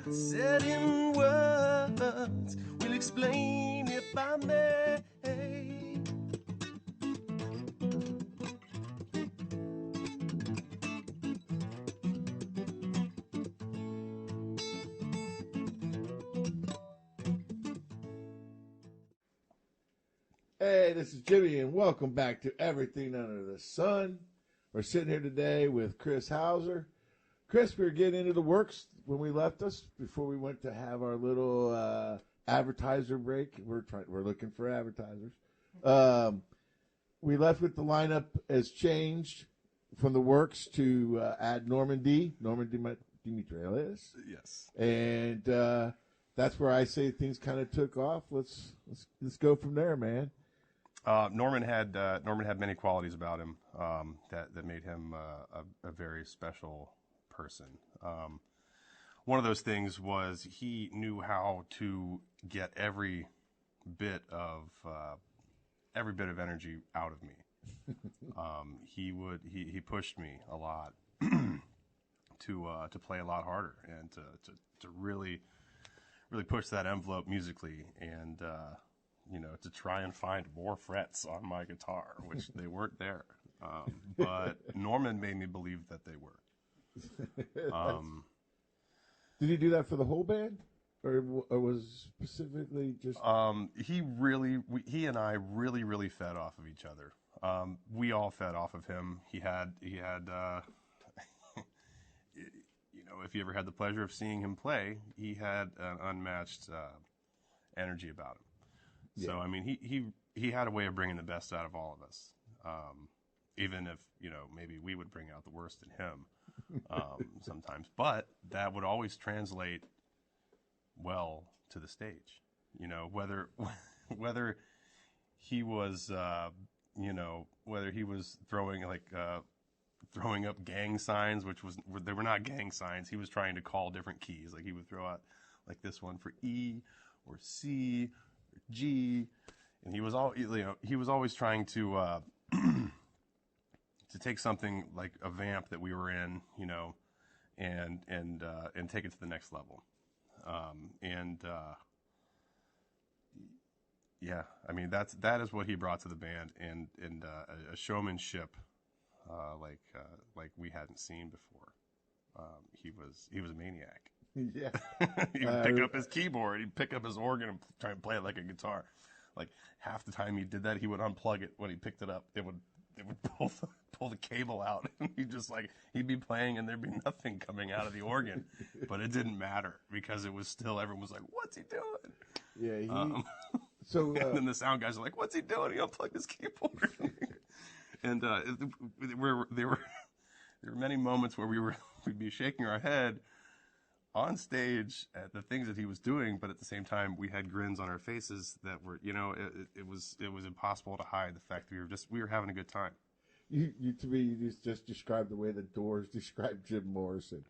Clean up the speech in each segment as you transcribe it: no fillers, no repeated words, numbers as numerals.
Said in words, we'll explain if I may. Hey, this is Jimmy, and welcome back to Everything Under the Sun. We're sitting here today with Chris Hauser. Chris, we were getting into the works when we left us before we went to have our little advertiser break. We're looking for advertisers. We left with the lineup has changed from the works to add Norman Dimitrilis. Yes. And that's where I say things kind of took off. Let's go from there, man. Norman had many qualities about him that made him a very special person. One of those things was he knew how to get every bit of energy out of me. He pushed me a lot to play a lot harder and to really push that envelope musically and to try and find more frets on my guitar, which they weren't there. But Norman made me believe that they were. Did he do that for the whole band, or was specifically just? He and I really fed off of each other. We all fed off of him. He had if you ever had the pleasure of seeing him play, he had an unmatched energy about him. Yeah. So I mean, he had a way of bringing the best out of all of us, even if maybe we would bring out the worst in him sometimes. But that would always translate well to the stage. Whether he was whether he was throwing up gang signs, they were not gang signs. He was trying to call different keys. Like he would throw out like this one for E or C or G, and he was always trying to to take something like a vamp that we were in, and take it to the next level. Yeah, I mean that is what he brought to the band, and a showmanship like we hadn't seen before. He was a maniac. Yeah. He would pick up his keyboard, he'd pick up his organ and try and play it like a guitar. Like half the time he did that, he would unplug it when he picked it up. It would pull the cable out, and he'd be playing, and there'd be nothing coming out of the organ, but it didn't matter because it was still, everyone was like, "What's he doing?" Yeah. And then the sound guys are like, "What's he doing? He unplugged his keyboard." And there were many moments where we'd be shaking our head on stage at the things that he was doing, but at the same time we had grins on our faces that were, it was impossible to hide the fact that we were having a good time. You just described the way the Doors described Jim Morrison.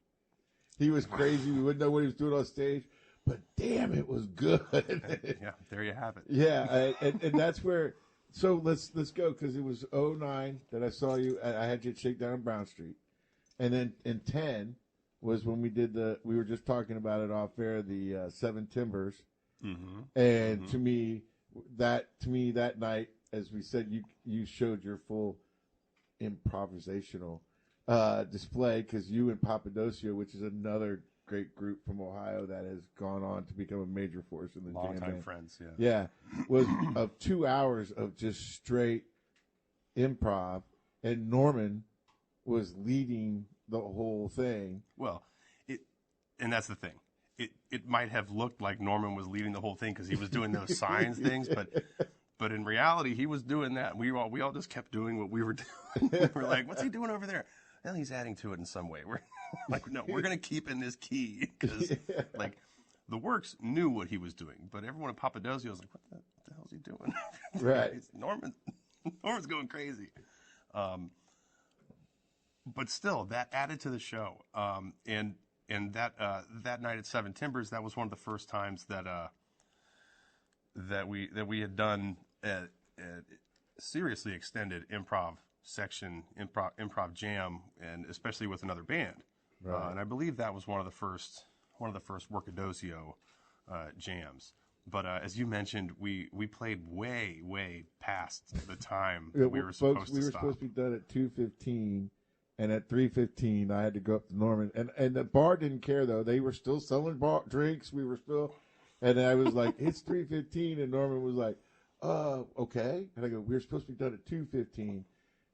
He was crazy. We wouldn't know what he was doing on stage, but damn, it was good. Yeah, there you have it. Yeah, and that's where. So let's go, because it was 2009 that I saw you. I had you at Shakedown on Brown Street, and then in 2010 was when we did we were just talking about it off air, the Seven Timbers. Mm-hmm. And mm-hmm. to me that night, as we said, you showed your full improvisational display, because you and Papadosio, which is another great group from Ohio that has gone on to become a major force in the jam band. Longtime friends, yeah. Yeah, was of 2 hours of just straight improv, and Norman was leading the whole thing. Well, and that's the thing. It might have looked like Norman was leading the whole thing because he was doing those signs things, but in reality he was doing that. We all just kept doing what we were doing. We're like, "What's he doing over there?" Well, he's adding to it in some way. We're like, "No, we're gonna keep in this key," because the Works knew what he was doing, but everyone at Papadosio was like, "What the hell is he doing?" Right. Norman's going crazy. But still, that added to the show. And that night at Seven Timbers, that was one of the first times that we had done a seriously extended improv jam, and especially with another band. Right. And I believe that was one of the first Workadosio jams. But as you mentioned, we played way past the time Yeah, we were folks, supposed we to were stop. supposed to be done at 2:15, and at 3:15, I had to go up to Norman, and the bar didn't care though. They were still selling drinks. We were still, and I was like, it's 3:15, and Norman was like, okay, and I go, we were supposed to be done at 2:15,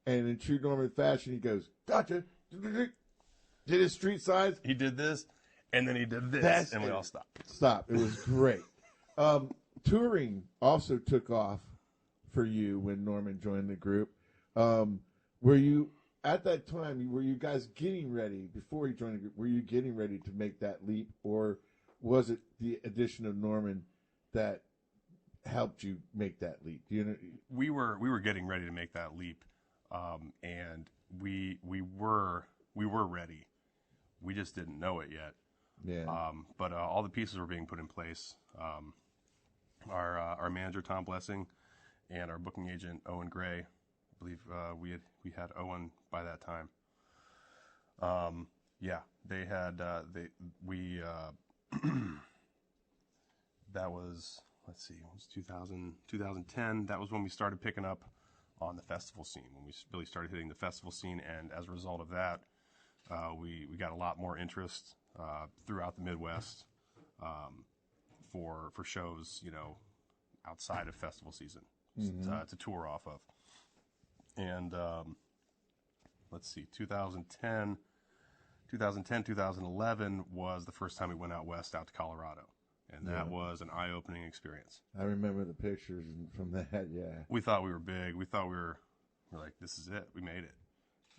and in true Norman fashion, he goes, gotcha, did his street signs, He did this, and then he did this, That's and we it. all stopped. stop. It was great. Touring also took off for you when Norman joined the group. Were you at that time? Were you guys getting ready before you joined the group? Were you getting ready to make that leap, or was it the addition of Norman that helped you make that leap? You know, We were getting ready to make that leap, and we were ready. We just didn't know it yet. yeah, But all the pieces were being put in place. Our manager Tom Blessing and our booking agent Owen Gray, I believe we had Owen by that time. Yeah, they had that was, let's see, it was 2010. That was when we started picking up on the festival scene, when we really started hitting the festival scene, and as a result of that, we got a lot more interest throughout the Midwest for shows, outside of festival season to tour off of. And let's see, 2010, 2011 was the first time we went out west, out to Colorado. And that was an eye-opening experience. I remember the pictures from that. Yeah, We thought we were big. We thought we're like, this is it. We made it.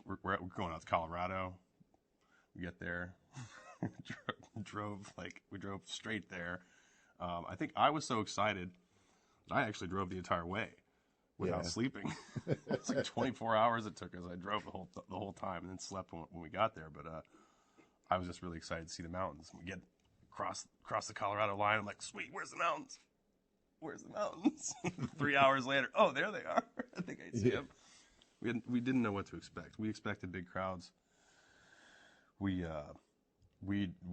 We're going out to Colorado. We get there, we drove straight there. I think I was so excited that I actually drove the entire way without sleeping. It's like 24 hours it took us. I drove the whole time and then slept when we got there. But I was just really excited to see the mountains. We get across the Colorado line. I'm like, sweet, where's the mountains? Where's the mountains? 3 hours later, oh, there they are. I think I see them. We didn't know what to expect. We expected big crowds. We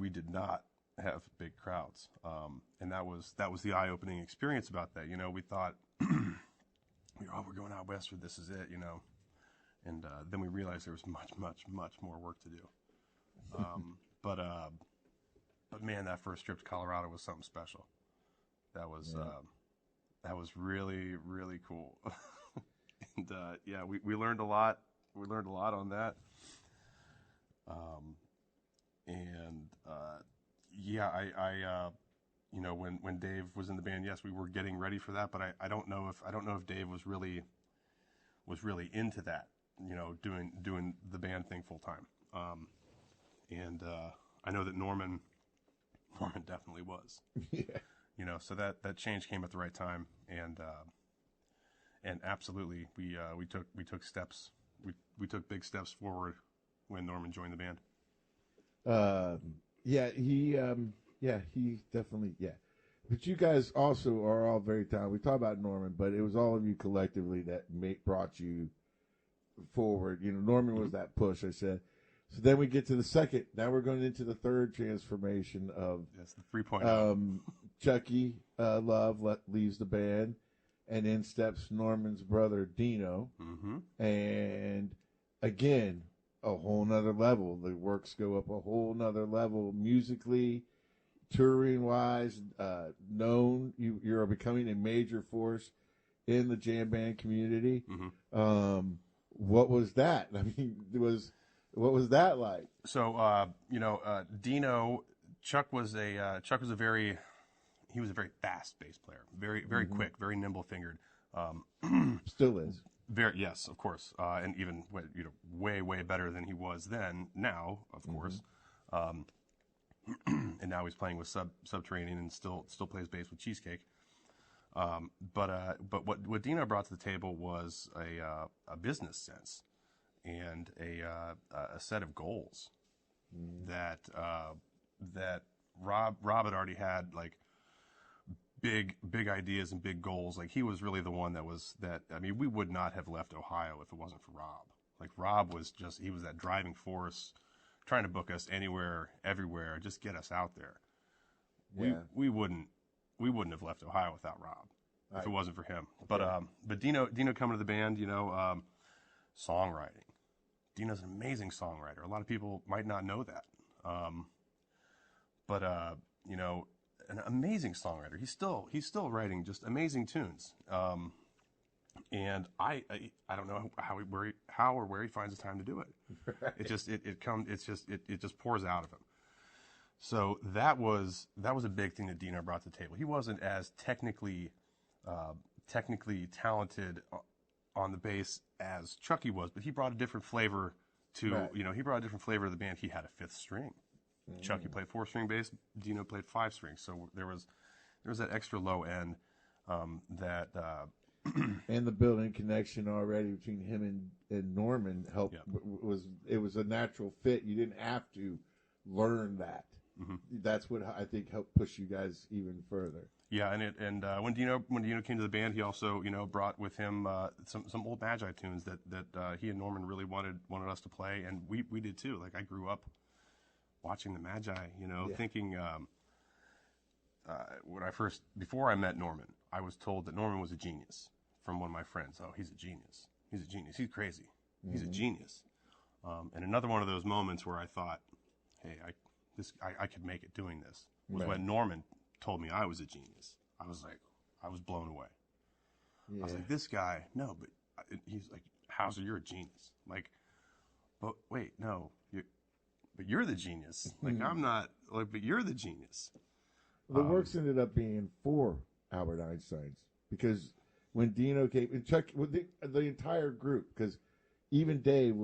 did not have big crowds, and that was the eye-opening experience about that. We thought, we're going out west, this is it, and then we realized there was much more work to do. But man, that first trip to Colorado was something special. That was really cool, and we learned a lot. We learned a lot on that. When Dave was in the band, yes, we were getting ready for that, but I don't know if Dave was really into that, doing the band thing full time. I know that Norman definitely was. yeah. So that change came at the right time, and absolutely we took steps. We took big steps forward when Norman joined the band. He definitely, But you guys also are all very talented. We talk about Norman, but it was all of you collectively that brought you forward. Norman was that push, I said. So then we get to the second. Now we're going into the third transformation of the 3.0. Chucky Love leaves the band, and in steps Norman's brother Dino. Mm-hmm. And again, a whole nother level. The works go up a whole nother level musically, touring wise. Known, you're becoming a major force in the jam band community. Mm-hmm. What was that? I mean, what was that like? So Dino, Chuck was a very fast bass player, very Mm-hmm. quick, very nimble fingered. Still is. Yes, of course, and even way better than he was then. Now, of course, and now he's playing with Subterranean and still plays bass with Cheesecake. But what Dino brought to the table was a business sense and a set of goals that Rob had already had, like big ideas and big goals. Like he was really the one we would not have left Ohio if it wasn't for Rob. Like Rob was he was that driving force trying to book us anywhere, everywhere, just get us out there. Yeah. We wouldn't have left Ohio without Rob if it wasn't for him. But Yeah. but Dino coming to the band, songwriting. Dino's an amazing songwriter. A lot of people might not know that. But an amazing songwriter. He's still writing just amazing tunes. And I don't know how or where he finds the time to do it. Right. It just pours out of him. So that was a big thing that Dino brought to the table. He wasn't as technically talented on the bass as Chucky was, but he brought a different flavor to Right. he brought a different flavor to the band. He had a fifth string. Chucky played 4-string bass. Dino played 5-string. So there was that extra low end that. And the building connection already between him and Norman helped. Yeah. It was a natural fit. You didn't have to learn that. Mhm. That's what I think helped push you guys even further. Yeah, and when Dino came to the band, he also brought with him some old Magi tunes that he and Norman really wanted us to play, and we did too. Like I grew up watching the Magi, thinking before I met Norman, I was told that Norman was a genius from one of my friends. Oh, he's a genius. He's a genius. He's crazy. He's a genius. And another one of those moments where I thought, hey, I could make it doing this was when Norman told me I was a genius. I was blown away. Yeah. I was like, this guy, no, but he's like, Hauser, you're a genius. Like, but wait, no, you're the genius. Like, I'm not, like, but you're the genius. The works ended up being 4 Albert Einsteins because when Dino came and Chuck, with the entire group, because even Dave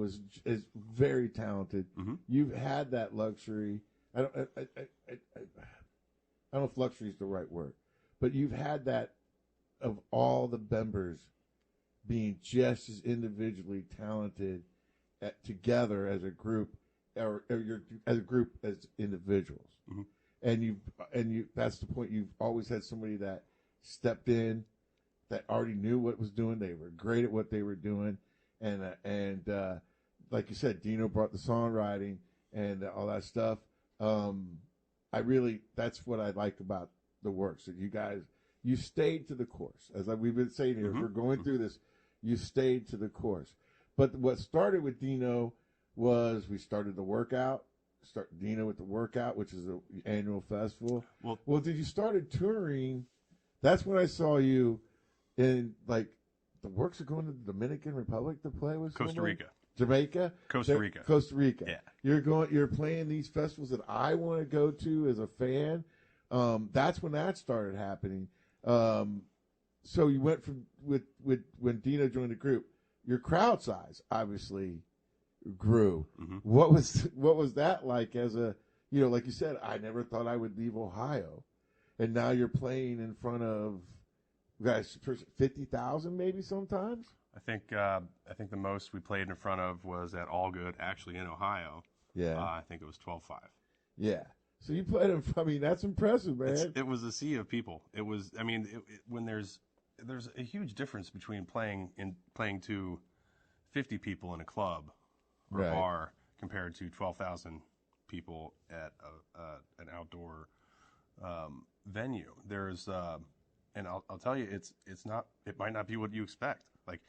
is very talented. Mm-hmm. You've had that luxury. I don't know if luxury is the right word, but you've had that of all the members being just as individually talented together as a group, or you're as a group as individuals. Mm-hmm. And you that's the point. You've always had somebody that stepped in, that already knew what was doing. They were great at what they were doing, and like you said, Dino brought the songwriting and all that stuff. That's what I like about the works, that you stayed to the course. As we've been saying here, Mm-hmm. we're going through this, you stayed to the course. But what started with Dino was we started the workout. Start Dino with the workout, which is an annual festival. Well, did you started touring? That's when I saw you in, like, the works are going to the Dominican Republic to play with Costa someone? Rica. Jamaica? Costa Rica. Costa Rica. Yeah. You're playing these festivals that I want to go to as a fan. That's when that started happening. So you went from with when Dino joined the group, your crowd size obviously grew. Mm-hmm. What was that like as a, like you said, I never thought I would leave Ohio, and now you're playing in front of guys 50,000 maybe sometimes. I think the most we played in front of was at All Good, actually in Ohio. Yeah. I think it was 12-5. Yeah. So you played in. I mean, that's impressive, man. It was a sea of people. It was. I mean, when there's a huge difference between playing to 50 people in a club or Right. a bar compared to 12,000 people at an outdoor venue. There's and I'll tell you, it's not. It might not be what you expect. Like,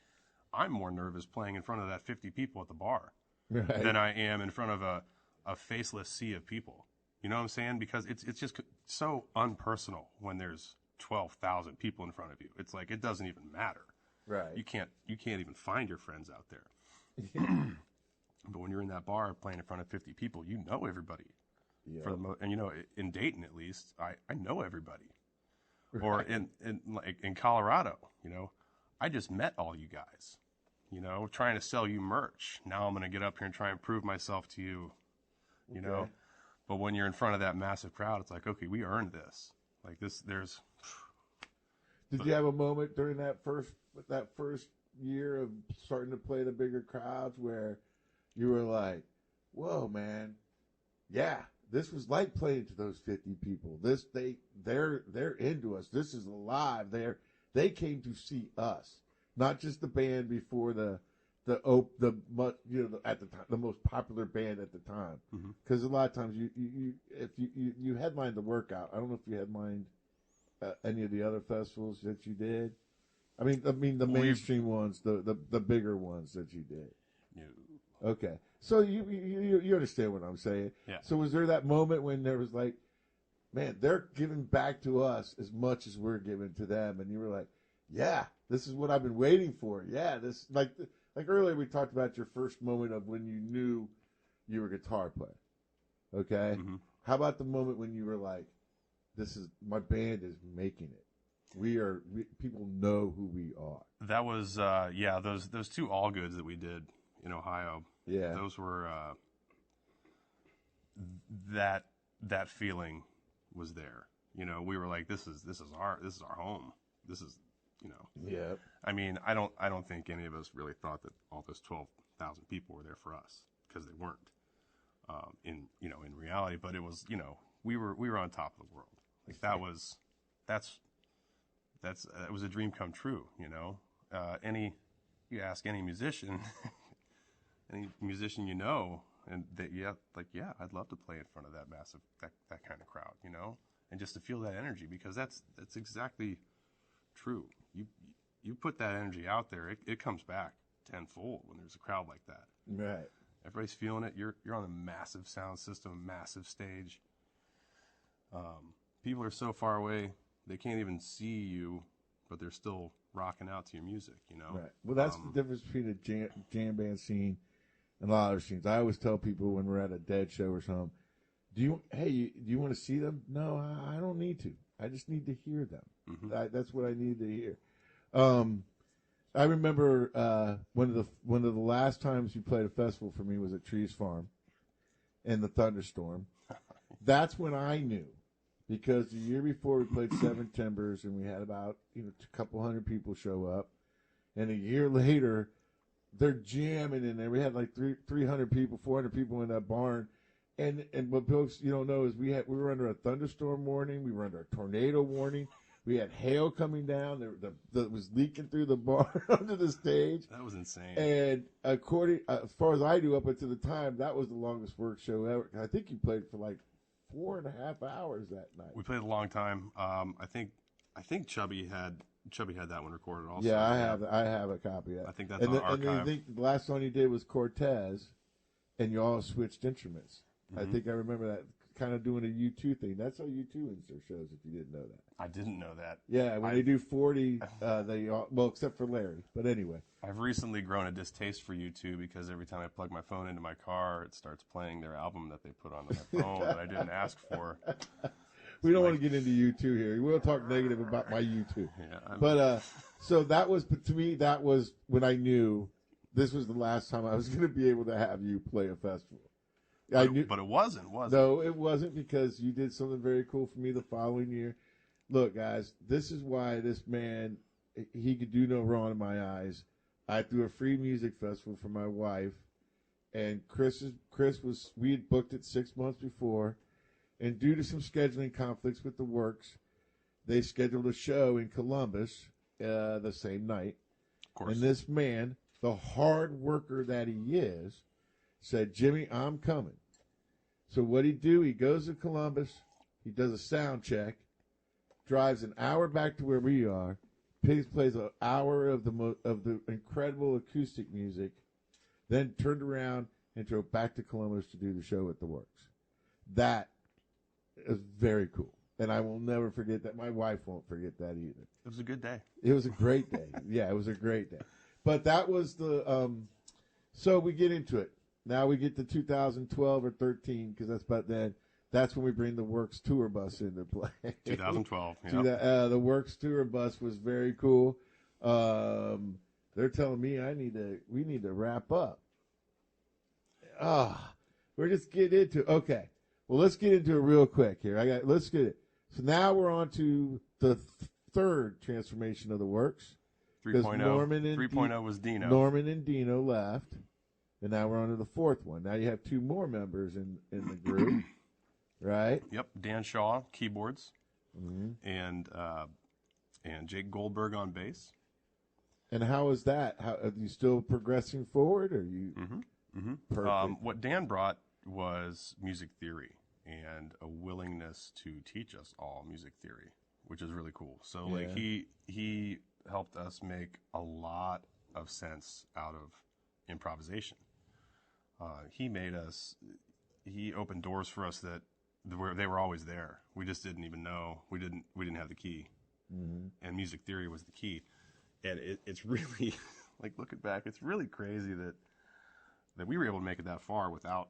I'm more nervous playing in front of that 50 people at the bar Right. than I am in front of a faceless sea of people. You know what I'm saying? Because it's just so unpersonal when there's 12,000 people in front of you. It's like it doesn't even matter. Right. You can't even find your friends out there. But when you're in that bar playing in front of 50 people, you know everybody. Yeah. And in Dayton at least, I know everybody. Right. Or in Colorado, I just met all you guys. Trying to sell you merch. Now I'm going to get up here and try and prove myself to you. You know. Okay. But when you're in front of that massive crowd, it's like, okay, we earned this. Like this, Did you have a moment during that first year of starting to play the bigger crowds where you were like, "Whoa, man, yeah, this was like playing to those 50 people. They're into us. This is alive. They came to see us, not just the band before the at the time the most popular band at the time, Mhm. because a lot of times you headlined the workout. I don't know if you headlined any of the other festivals that you did. I mean the mainstream ones, the bigger ones that you did. No. Okay, so you understand what I'm saying. Yeah. So was there that moment when there was like, man, they're giving back to us as much as we're giving to them, and you were like, yeah, this is what I've been waiting for. Yeah, this like earlier we talked about your first moment of when you knew you were a guitar player. Okay, how about the moment when you were like, this is my band is making it. People know who we are. That was those 2 all goods that we did in Ohio. Yeah, Those were that feeling was there. We were like, this is our home. This is, yeah. I mean, I don't think any of us really thought that all those 12,000 people were there for us, because they weren't. In reality, but it was, we were on top of the world. Like it was a dream come true. You ask any musician, and I'd love to play in front of that massive, that kind of crowd, and just to feel that energy, because that's exactly true. You put that energy out there, it comes back tenfold when there's a crowd like that. Right. Everybody's feeling it. You're on a massive sound system, a massive stage. People are so far away, they can't even see you, but they're still rocking out to your music, Right. Well, that's the difference between a jam band scene and a lot of other scenes. I always tell people when we're at a Dead show or something, do you want to see them? No, I don't need to. I just need to hear them. Mm-hmm. That's what I need to hear. I remember one of the last times you played a festival for me was at Trees Farm in the thunderstorm. That's when I knew, because the year before we played Seven Timbers and we had about a couple hundred people show up, and a year later they're jamming in there. We had like 300 people, 400 people in that barn. And what folks you don't know is we were under a thunderstorm warning, we were under a tornado warning. We had hail coming down that was leaking through the barn onto the stage. That was insane. And as far as I knew, up until the time, that was the longest work show ever. I think you played for like 4.5 hours that night. We played a long time. I think Chubby had that one recorded also. Yeah, I have a copy of that. I think that's on archive. And I think the last song you did was Cortez, and you all switched instruments. I think I remember that, kind of doing a U2 thing. That's how U2 ends their shows, if you didn't know that. I didn't know that. Yeah, when they do 40, they all, well, except for Larry. But anyway. I've recently grown a distaste for U2 because every time I plug my phone into my car, it starts playing their album that they put onto my phone that I didn't ask for. We don't want to get into U2 here. We'll talk negative about my U2. Yeah, but so that was, to me, that was when I knew this was the last time I was going to be able to have you play a festival. But it wasn't, was it? No, it wasn't, because you did something very cool for me the following year. Look, guys, this is why this man, he could do no wrong in my eyes. I threw a free music festival for my wife, and we had booked it 6 months before, and due to some scheduling conflicts with the works, they scheduled a show in Columbus the same night. Of course. And this man, the hard worker that he is, said, Jimmy, I'm coming. So what he do, he goes to Columbus, he does a sound check, drives an hour back to where we are, plays an hour of the incredible acoustic music, then turned around and drove back to Columbus to do the show at the Works. That is very cool. And I will never forget that. My wife won't forget that either. It was a good day. It was a great day. Yeah, it was a great day. But that was the so we get into it. Now we get to 2012 or 13, because that's about then. That's when we bring the Works tour bus into play. 2012. Yeah. The Works tour bus was very cool. They're telling me we need to wrap up. We're just getting into it. Okay. Well, let's get into it real quick here. Let's get it. So now we're on to the third transformation of the Works. 3.0. 3.0 was Dino. Norman and Dino left. And now we're on to the fourth one. Now you have 2 more members in the group, right? Yep, Dan Shaw, keyboards, Mm-hmm. and Jake Goldberg on bass. And how is that? How are you still progressing forward? Or are you perfect? What Dan brought was music theory and a willingness to teach us all music theory, which is really cool. So like he helped us make a lot of sense out of improvisation. He opened doors for us that they were always there. We just didn't even know. We didn't have the key. And music theory was the key. And it's really, like, looking back, it's really crazy that we were able to make it that far without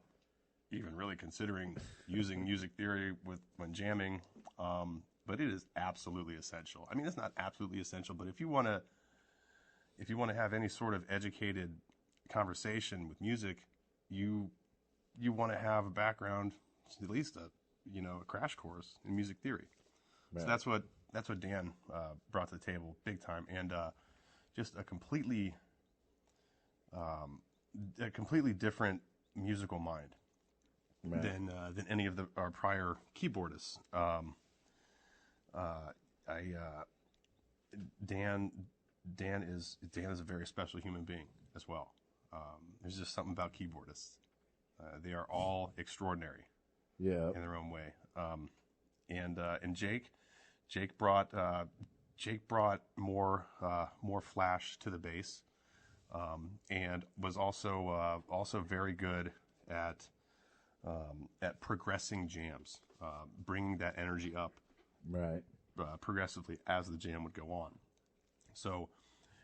even really considering using music theory when jamming. But it is absolutely essential. I mean, it's not absolutely essential, but if you want to have any sort of educated conversation with music, you want to have a background, at least a crash course in music theory. Right. So that's what Dan brought to the table, big time, and just a completely different musical mind than any of our prior keyboardists. Dan is a very special human being as well. There's just something about keyboardists. They are all extraordinary, in their own way. And Jake brought more flash to the bass, and was also very good at progressing jams, bringing that energy up, progressively as the jam would go on. So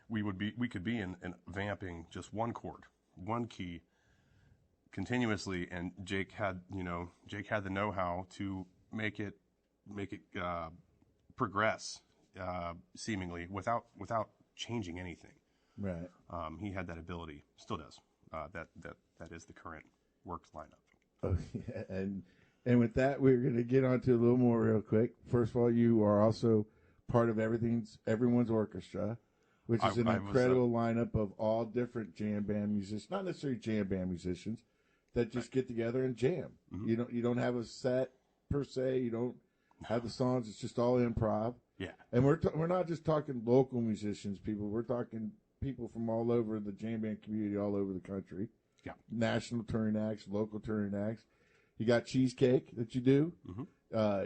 we could be in vamping just one chord, one key, continuously, and Jake had the know-how to make it progress seemingly without changing anything. Right. He had that ability, still does. That is the current works lineup. Oh, yeah. And with that, we're going to get on to a little more real quick. First of all, you are also part of Everyone's Orchestra, which is an incredible lineup of all different jam band musicians, not necessarily jam band musicians, that just get together and jam. Mm-hmm. You don't have a set per se. You don't have the songs. It's just all improv. Yeah. And we're not just talking local musicians, people. We're talking people from all over the jam band community, all over the country. Yeah. National touring acts, local touring acts. You got Cheesecake that you do. Mm-hmm.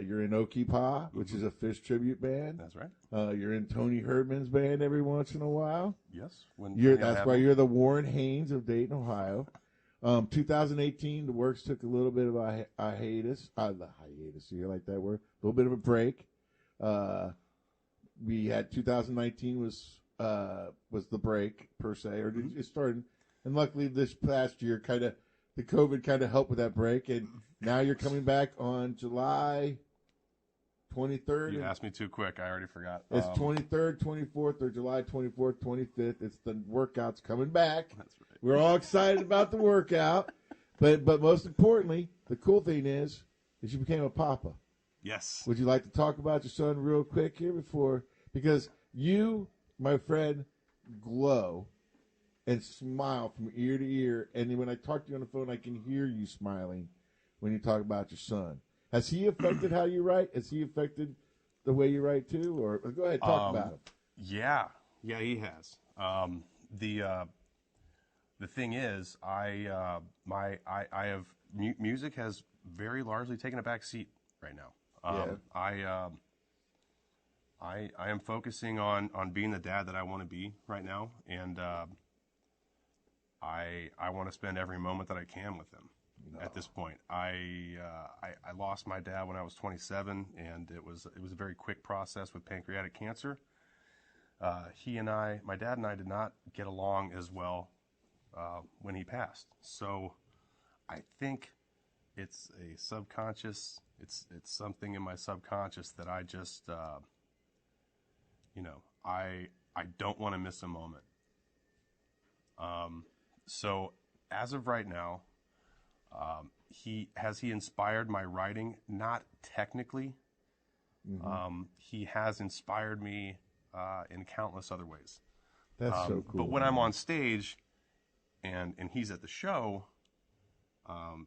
You're in Okipa, which is a Fish tribute band. That's right. You're in Tony Herdman's band every once in a while. Yes. That's why you're the Warren Haynes of Dayton, Ohio. 2018, the works took a little bit of a hiatus. The hiatus, you like that word? A little bit of a break. We had 2019 was the break per se, or it started, and luckily this past year the COVID kind of helped with that break, and now you're coming back on July 23rd. You asked me too quick. I already forgot. It's 23rd, 24th, or July 24th, 25th. It's the workout's coming back. That's right. We're all excited about the workout, but most importantly, the cool thing is you became a papa. Yes. Would you like to talk about your son real quick here because you, my friend, glow and smile from ear to ear, and when I talk to you on the phone, I can hear you smiling when you talk about your son. Has he affected how you write? Has he affected the way you write too? Or go ahead, talk about him. Yeah, he has. The thing is, music has very largely taken a back seat right now. I am focusing on being the dad that I want to be right now, and I want to spend every moment that I can with him. At this point, I lost my dad when I was 27, and it was a very quick process with pancreatic cancer. My dad and I did not get along as well when he passed. So I think it's a subconscious. It's something in my subconscious that I just I don't want to miss a moment. So as of right now, he inspired my writing? Not technically. Mm-hmm. He has inspired me in countless other ways. That's so cool. But when I'm on stage and he's at the show,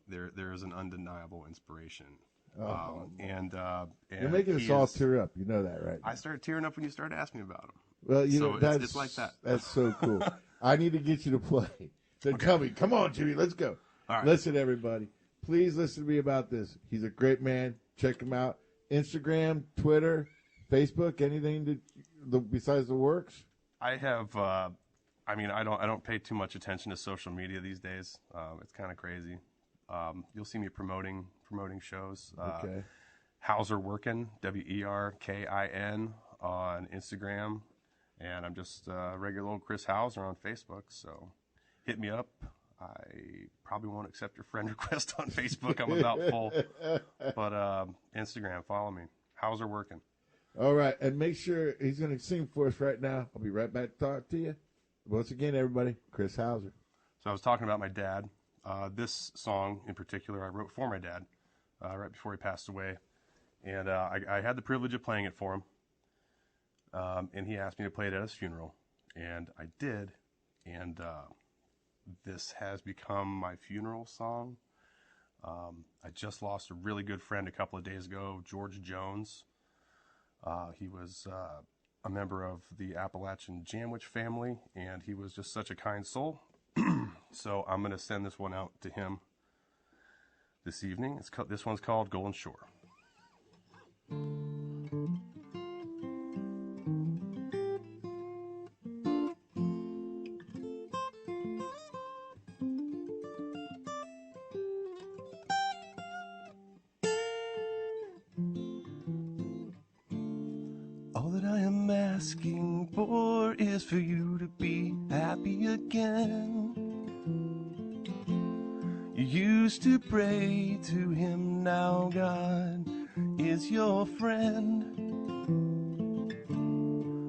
there is an undeniable inspiration. And and you're making us all tear up. You know that, right? I started tearing up when you started asking me about him. Well, you So know, it's like that. That's so cool. I need to get you to play. So tell me, come on, Jimmy, let's go. All right. Listen, everybody, please listen to me about this. He's a great man. Check him out. Instagram, Twitter, Facebook, anything besides the works? I have. I mean, I don't pay too much attention to social media these days. It's kind of crazy. You'll see me promoting shows. Okay. Hauser Workin, WERKIN on Instagram, and I'm just regular old Chris Hauser on Facebook. So hit me up. I probably won't accept your friend request on Facebook. I'm about full, but Instagram, follow me. Hauser Workin. All right, and make sure he's going to sing for us right now. I'll be right back to talk to you. Once again, everybody, Chris Hauser. So I was talking about my dad. This song in particular I wrote for my dad right before he passed away. And I had the privilege of playing it for him. And he asked me to play it at his funeral. And I did. And this has become my funeral song. I just lost a really good friend a couple of days ago, George Jones. He was a member of the Appalachian Jamwich family, and he was just such a kind soul. So I'm going to send this one out to him this evening. This one's called Golden Shore. All that I am asking for is for you to be happy again. You used to pray to him, now God is your friend.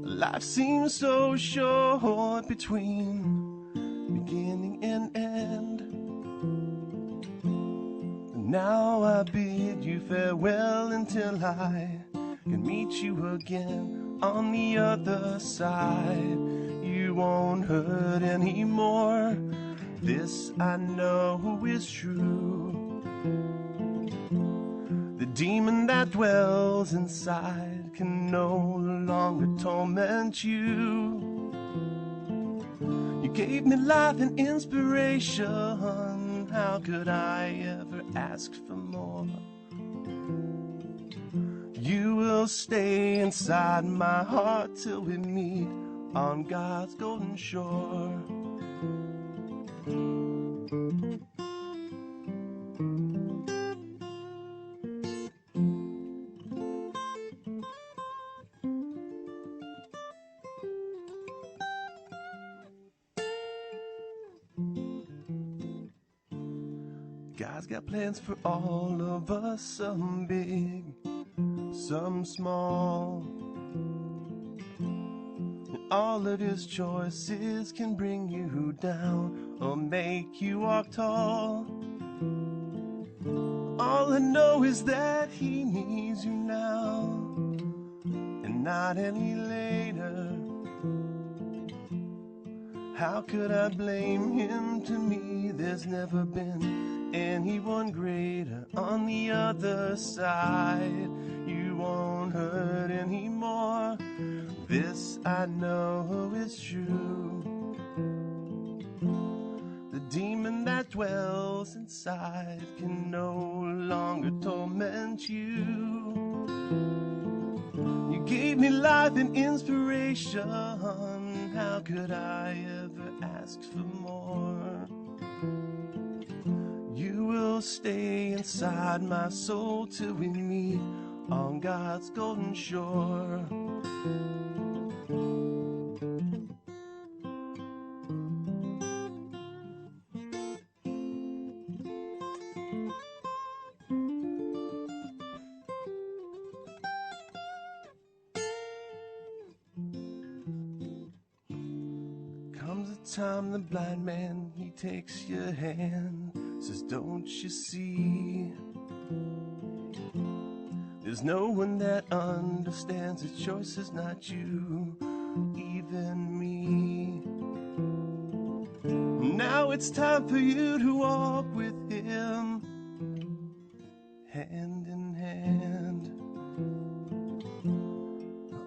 Life seems so short between beginning and end. Now I bid you farewell until I can meet you again on the other side. You won't hurt anymore. This I know is true. The demon that dwells inside can no longer torment you. You gave me life and inspiration. How could I ever ask for more? You will stay inside my heart till we meet on God's golden shore. God's got plans for all of us, some big, some small. And all of his choices can bring you down or make you walk tall. All I know is that he needs you now and not any later. How could I blame him? To me there's never been anyone greater. On the other side, you won't hurt anymore. This I know is true. The demon that dwells inside can no longer torment you. You gave me life and inspiration. How could I ever ask for more? You will stay inside my soul till we meet on God's golden shore. Comes a time the blind man, he takes your hand, says, don't you see? There's no one that understands the choice is not you, even me. Now it's time for you to walk with him, hand in hand.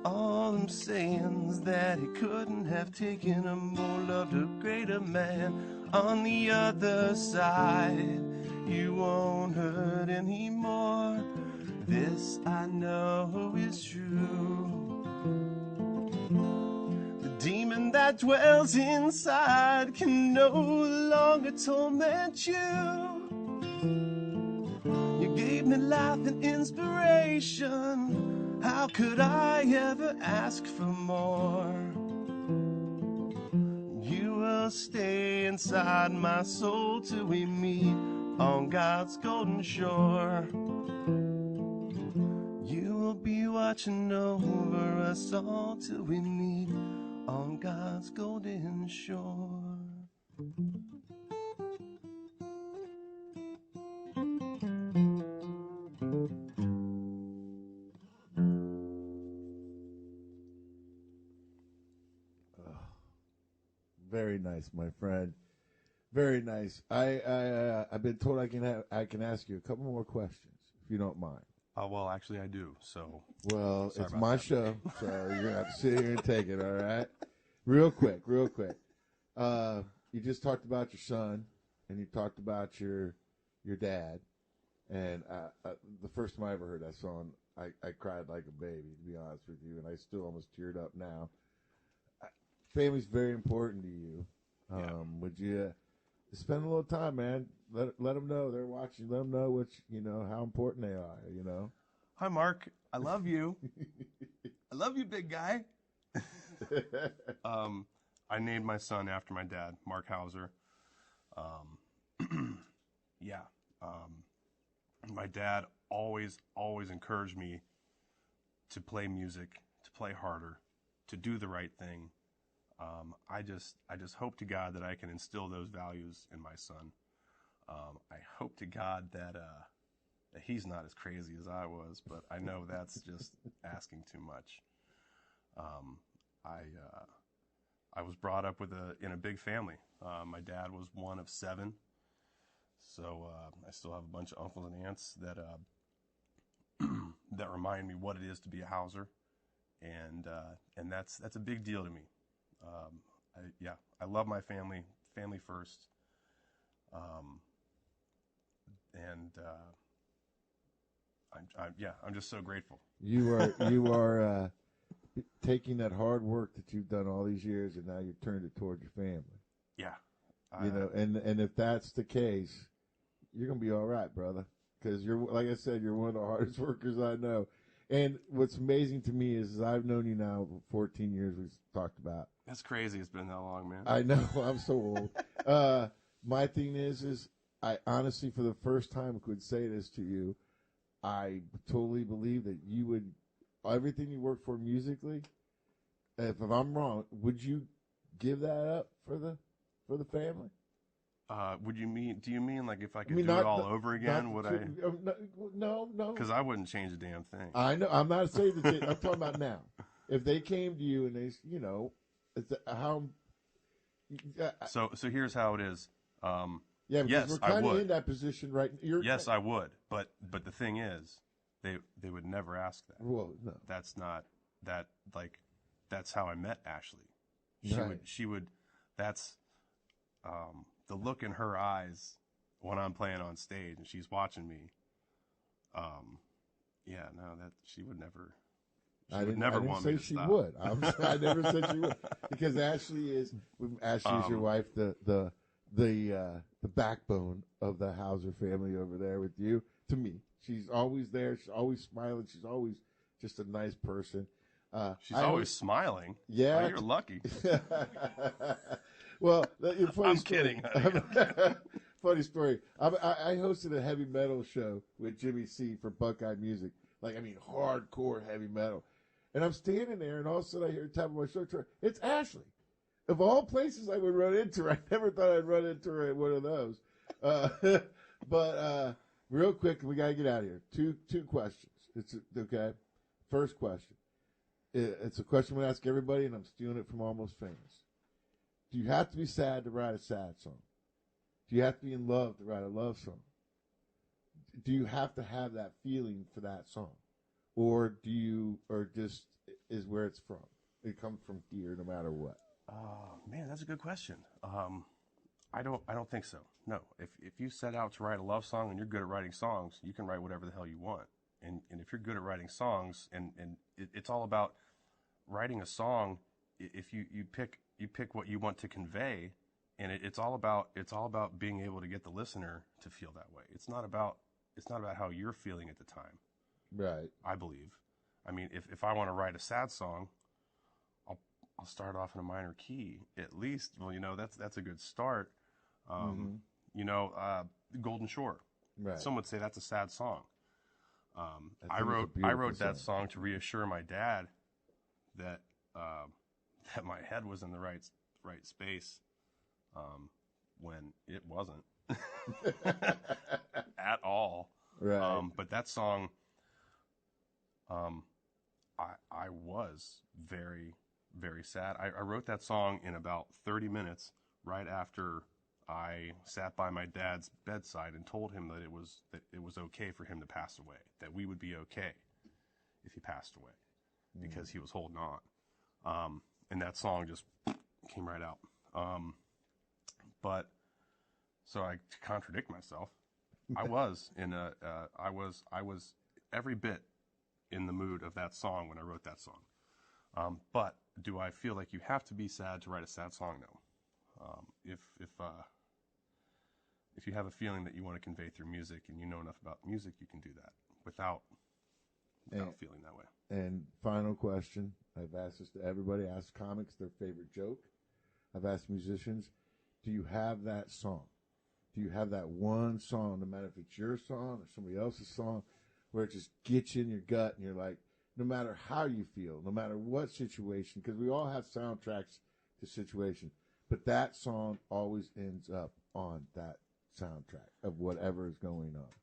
All all them sayings that he couldn't have taken a more loved or greater man. On the other side, you won't hurt anymore. This I know is true. The demon that dwells inside can no longer torment you. You gave me life and inspiration. How could I ever ask for more? You will stay inside my soul till we meet on God's golden shore. You will be watching over us all till we meet on God's golden shore. Very nice, my friend. Very nice. I've been told I can ask you a couple more questions if you don't mind. Well, actually, I do. So, Well, Sorry it's about my that. show, so you're gonna have to sit here and take it. All right, real quick. You just talked about your son, and you talked about your dad, and the first time I ever heard that song, I cried like a baby, to be honest with you, and I still almost teared up now. Family's very important to you. Yeah. Would you spend a little time, man? Let them know they're watching. Let them know how important they are. hi, Mark. I love you. I love you, big guy. I named my son after my dad, Mark Hauser. Yeah. My dad always encouraged me to play music, to play harder, to do the right thing. I just hope to God that I can instill those values in my son. I hope to God that he's not as crazy as I was, but I know that's just asking too much. I was brought up in a big family. My dad was one of 7, so I still have a bunch of uncles and aunts that that remind me what it is to be a Hauser, and that's a big deal to me. I love my family first, and I'm just so grateful. You are taking that hard work that you've done all these years, and now you've turned it toward your family. Yeah, and if that's the case, you're gonna be all right, brother. Because you're, like I said, you're one of the hardest workers I know. And what's amazing to me is I've known you now for 14 years. We've talked about. That's crazy. It's been that long, man. I know. I'm so old. My thing is I honestly, for the first time, could say this to you. I totally believe that you would, everything you work for musically, if I'm wrong, would you give that up for the family? Do you mean like if I could do it all over again, would I? No. Because I wouldn't change a damn thing. I know. I'm not saying that. I'm talking about now. If they came to you and they, it's how. So here's how it is. Yeah, because yes, we're I kind of would. in that position right. Yes, I would. But the thing is, they would never ask that. Well, no. That's not that like. That's how I met Ashley. Right. She would. That's the look in her eyes when I'm playing on stage and she's watching me. Yeah, no, that she would never. I didn't want say me to she stop. would. I never said she would, because Ashley is your wife, the backbone of the Hauser family over there with you. To me, she's always there. She's always smiling. She's always just a nice person. She's always smiling. Yeah, oh, you're lucky. Well, funny I'm story. kidding, honey. Funny story. I hosted a heavy metal show with Jimmy C for Buckeye Music. Hardcore heavy metal. And I'm standing there, and all of a sudden I hear a tap on my shoulder. It's Ashley. Of all places I would run into her, I never thought I'd run into her at one of those. But real quick, we got to get out of here. Two questions. Okay? First question. It's a question we ask everybody, and I'm stealing it from Almost Famous. Do you have to be sad to write a sad song? Do you have to be in love to write a love song? Do you have to have that feeling for that song? Or is where it's from. It comes from here, no matter what. Man, that's a good question. I don't think so. No, if you set out to write a love song and you're good at writing songs, you can write whatever the hell you want. And if you're good at writing songs, and it's all about writing a song. If you pick what you want to convey, and it's all about being able to get the listener to feel that way. It's not about how you're feeling at the time. Right. I believe. I mean, if I want to write a sad song, I'll start off in a minor key at least. Well, that's a good start. Golden Shore. Right. Some would say that's a sad song. I think it's a wrote beautiful that song to reassure my dad that that my head was in the right space when it wasn't at all. Right. But that song, I was very, very sad. I wrote that song in about 30 minutes right after I sat by my dad's bedside and told him that it was okay for him to pass away, that we would be okay if he passed away, because he was holding on. And that song just came right out. But so to contradict myself, I was every bit in the mood of that song when I wrote that song. But do I feel like you have to be sad to write a sad song? No. If you have a feeling that you want to convey through music and you know enough about music, you can do that without feeling that way. And final question. I've asked this to everybody. I asked comics their favorite joke. I've asked musicians, do you have that song? Do you have that one song, no matter if it's your song or somebody else's song, where it just gets you in your gut and you're like, no matter how you feel, no matter what situation, because we all have soundtracks to situation, but that song always ends up on that soundtrack of whatever is going on.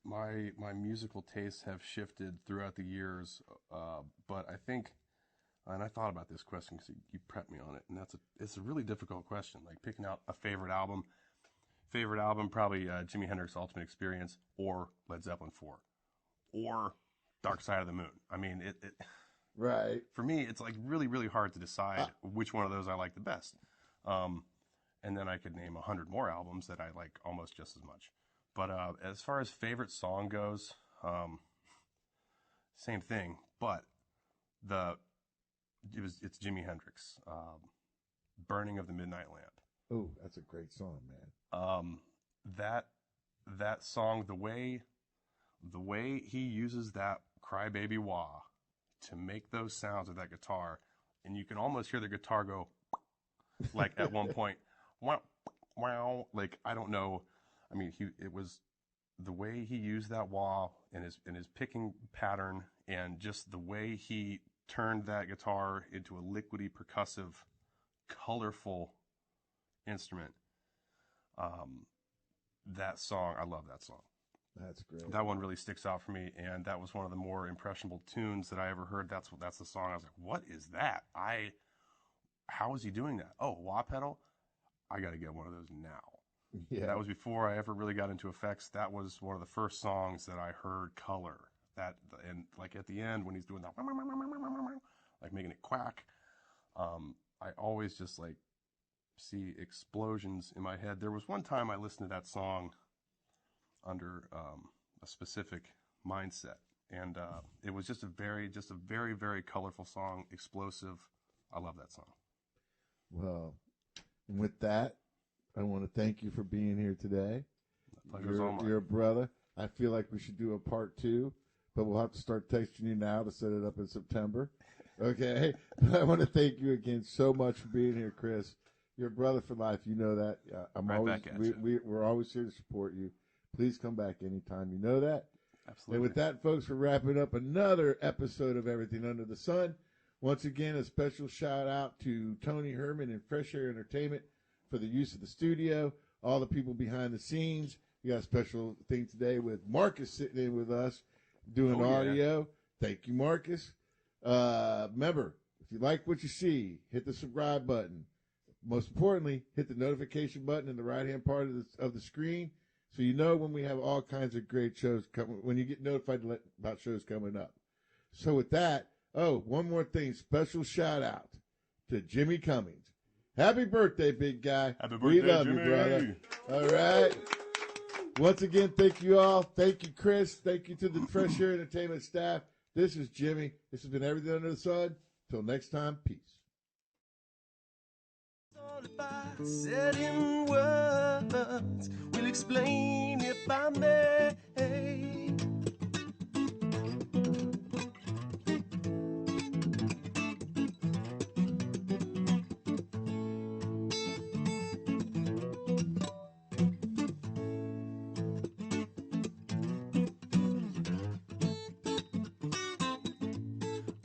My musical tastes have shifted throughout the years, but I think, and I thought about this question because you prepped me on it, and it's a really difficult question. Like picking out a favorite album. Favorite album, probably Jimi Hendrix Ultimate Experience or Led Zeppelin 4 or Dark Side of the Moon. I mean, right. For me, it's like really, really hard to decide which one of those I like the best. And then I could name 100 more albums that I like almost just as much. But as far as favorite song goes, same thing. But it's Jimi Hendrix, "Burning of the Midnight Lamp." Oh, that's a great song, man. That song, the way he uses that crybaby wah to make those sounds with that guitar, and you can almost hear the guitar go, like at one point, wow, wow, like I don't know. I mean, it was the way he used that wah and his picking pattern, and just the way he turned that guitar into a liquidy, percussive, colorful instrument. That song, I love that song. That's great. That one really sticks out for me, and that was one of the more impressionable tunes that I ever heard. That's the song. I was like, what is that? How is he doing that? Oh, wah pedal? I got to get one of those now. Yeah. That was before I ever really got into effects. That was one of the first songs that I heard color. And like at the end when he's doing that, like making it quack, I always just like see explosions in my head. There was one time I listened to that song under a specific mindset, and it was just a very, very colorful song, explosive. I love that song. Well, and with that, I want to thank you for being here today. Pleasure's all mine. You're a brother. I feel like we should do a part 2, but we'll have to start texting you now to set it up in September. Okay? But I want to thank you again so much for being here, Chris. You're a brother for life. You know that. We're always here to support you. Please come back anytime. You know that. Absolutely. And with that, folks, we're wrapping up another episode of Everything Under the Sun. Once again, a special shout out to Tony Herman and Fresh Air Entertainment for the use of the studio, all the people behind the scenes. We got a special thing today with Marcus sitting in with us doing audio. Yeah. Thank you, Marcus. Remember, if you like what you see, hit the subscribe button. Most importantly, hit the notification button in the right-hand part of the screen so you know when we have all kinds of great shows coming, when you get notified about shows coming up. So with that, Oh, one more thing. Special shout out to Jimmy Cummings. Happy birthday, big guy. Happy We birthday, love Jimmy. you, brother. All right. Once again, thank you all. Thank you, Chris. Thank you to the Fresh Air Entertainment staff. This is Jimmy. This has been Everything Under the Sun. Till next time, peace. All if I said in words, will explain if I may.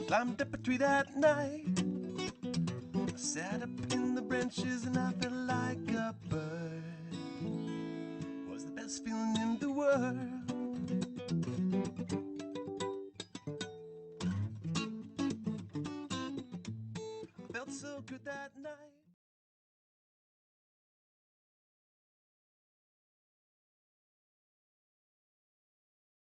Climbed up a tree that night, I sat up in the branches and I felt like a bird. It was the best feeling in the world. I felt so good that night.